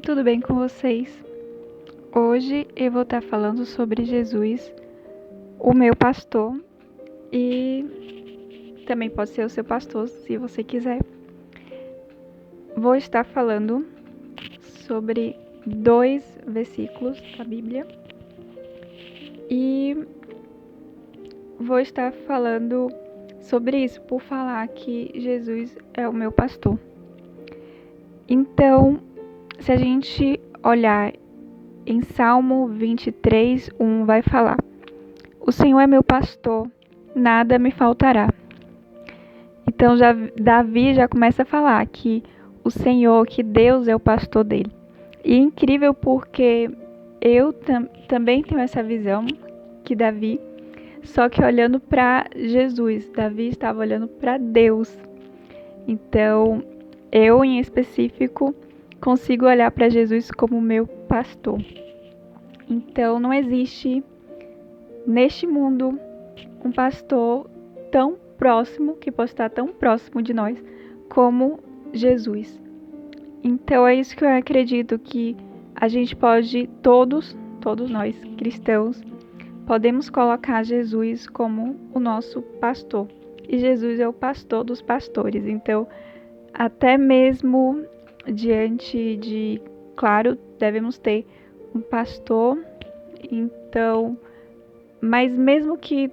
tudo bem com vocês? Hoje eu vou estar falando sobre Jesus, o meu pastor, e também pode ser o seu pastor, se você quiser. Vou estar falando sobre 2 versículos da Bíblia e vou estar falando sobre isso, por falar que Jesus é o meu pastor. Então, se a gente olhar em Salmo 23, 1, vai falar: o Senhor é meu pastor, nada me faltará. Então, Davi já começa a falar que o Senhor, que Deus é o pastor dele. E é incrível porque eu também tenho essa visão que Davi, só que olhando para Jesus. Davi estava olhando para Deus. Então, eu em específico consigo olhar para Jesus como meu pastor. Então, não existe neste mundo um pastor tão próximo, que possa estar tão próximo de nós, como Jesus. Então, é isso que eu acredito, que a gente pode, todos nós cristãos, podemos colocar Jesus como o nosso pastor. E Jesus é o pastor dos pastores. Então, até mesmo diante de, claro, devemos ter um pastor. Então, mas mesmo que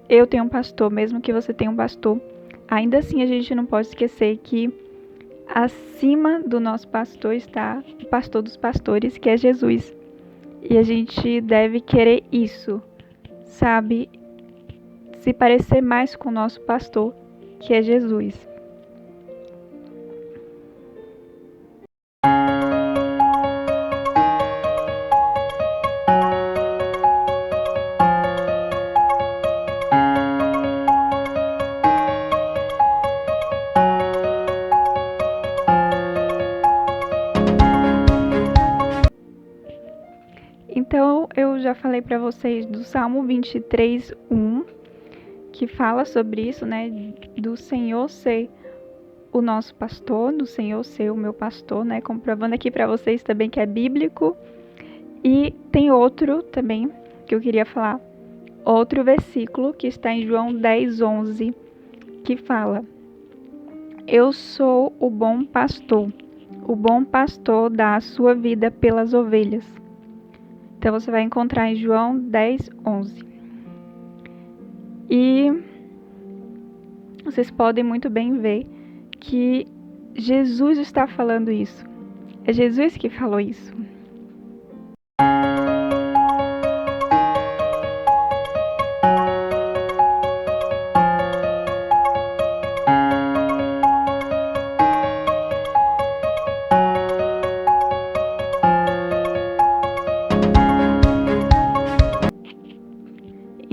eu tenha um pastor, mesmo que você tenha um pastor, ainda assim a gente não pode esquecer que acima do nosso pastor está o pastor dos pastores, que é Jesus. E a gente deve querer isso, sabe? Se parecer mais com o nosso pastor, que é Jesus. Então, eu já falei para vocês do Salmo 23, 1, que fala sobre isso, né? Do Senhor ser o nosso pastor, do Senhor ser o meu pastor, né? Comprovando aqui para vocês também que é bíblico. E tem outro também que eu queria falar. Outro versículo que está em João 10, 11, que fala: eu sou o bom pastor. O bom pastor dá a sua vida pelas ovelhas. Então, você vai encontrar em João 10, 11. E vocês podem muito bem ver que Jesus está falando isso. É Jesus que falou isso.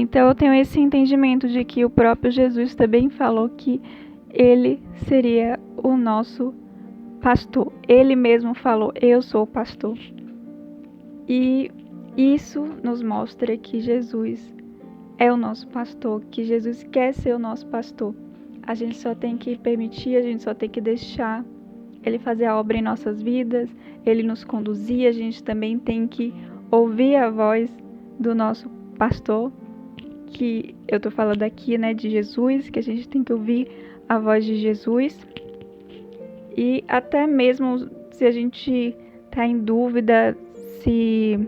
Então eu tenho esse entendimento de que o próprio Jesus também falou que ele seria o nosso pastor. Ele mesmo falou: eu sou o pastor. E isso nos mostra que Jesus é o nosso pastor, que Jesus quer ser o nosso pastor. A gente só tem que permitir, a gente só tem que deixar ele fazer a obra em nossas vidas, ele nos conduzir. A gente também tem que ouvir a voz do nosso pastor, que eu tô falando aqui, né, de Jesus, que a gente tem que ouvir a voz de Jesus. E até mesmo se a gente tá em dúvida se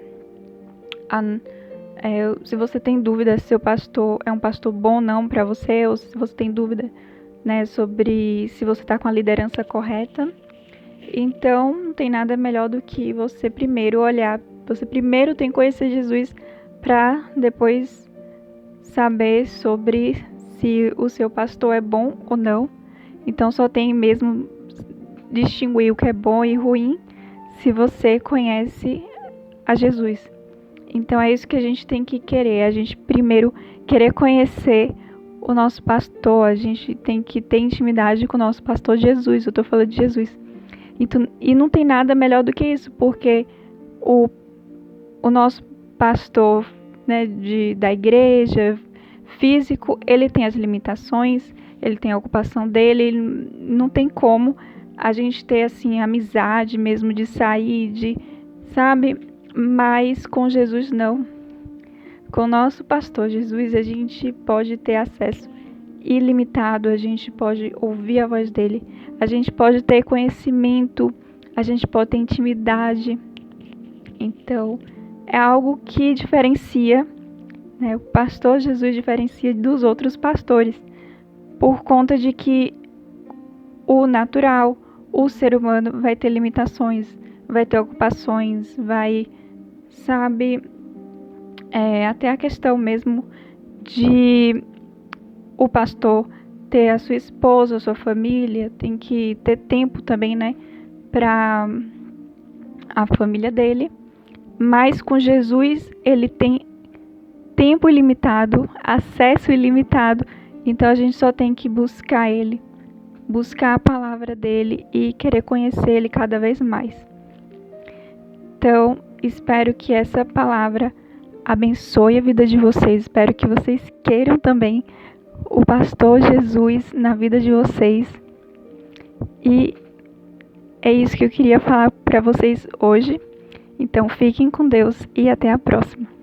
você tem dúvida se seu pastor é um pastor bom ou não para você, ou se você tem dúvida, né, sobre se você tá com a liderança correta, então não tem nada melhor do que você primeiro olhar, você primeiro tem que conhecer Jesus para depois saber sobre se o seu pastor é bom ou não. Então só tem mesmo distinguir o que é bom e ruim se você conhece a Jesus. Então é isso que a gente tem que querer. A gente primeiro querer conhecer o nosso pastor. A gente tem que ter intimidade com o nosso pastor Jesus. Eu tô falando de Jesus. E não tem nada melhor do que isso, porque o nosso pastor, né, da igreja, físico, ele tem as limitações, ele tem a ocupação dele, não tem como a gente ter assim amizade mesmo de sair, sabe? Mas com Jesus não. Com o nosso pastor Jesus a gente pode ter acesso ilimitado, a gente pode ouvir a voz dele, a gente pode ter conhecimento, a gente pode ter intimidade. Então, é algo que diferencia, né? O pastor Jesus diferencia dos outros pastores, por conta de que o natural, o ser humano vai ter limitações, vai ter ocupações, vai, sabe, até a questão mesmo de o pastor ter a sua esposa, a sua família, tem que ter tempo também, né, para a família dele. Mas com Jesus ele tem tempo ilimitado, acesso ilimitado, então a gente só tem que buscar ele, buscar a palavra dele e querer conhecer ele cada vez mais. Então, espero que essa palavra abençoe a vida de vocês, espero que vocês queiram também o pastor Jesus na vida de vocês. E é isso que eu queria falar para vocês hoje. Então, fiquem com Deus e até a próxima.